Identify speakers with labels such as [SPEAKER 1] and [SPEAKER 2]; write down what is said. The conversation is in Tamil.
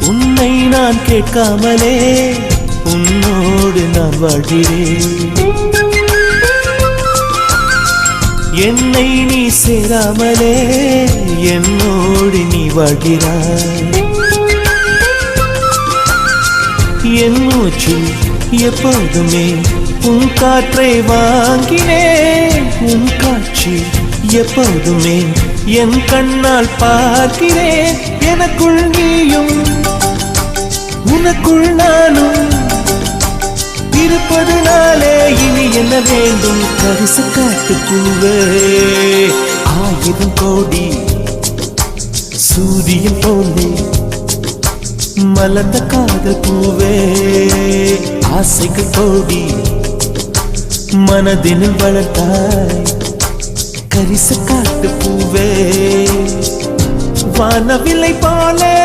[SPEAKER 1] உன்னை நான் கேட்காமலே உன்னோடு நான் வாழ்கிறேன். என்னை நீ சேராமலே என்னோடு நீ வாழ்கிறாய். என் மூச்சு எப்போதுமே உன் காற்றை வாங்கினேன். உன் காட்சி எப்போதுமே என் கண்ணால் பார்க்கிறேன். எனக்குள் நீயும் உனக்குள் நானும் இருப்பதனாலே இனி என்ன வேண்டும்? கரிச காட்டு பூவே, 1000 கோடி சூரியன் போலே மலர்ந்த காதல் பூவே, ஆசைகள் கோடி மனதினில் வளர்த்தாய். கரிச காட்டு பூவே, வானவில்லை போலே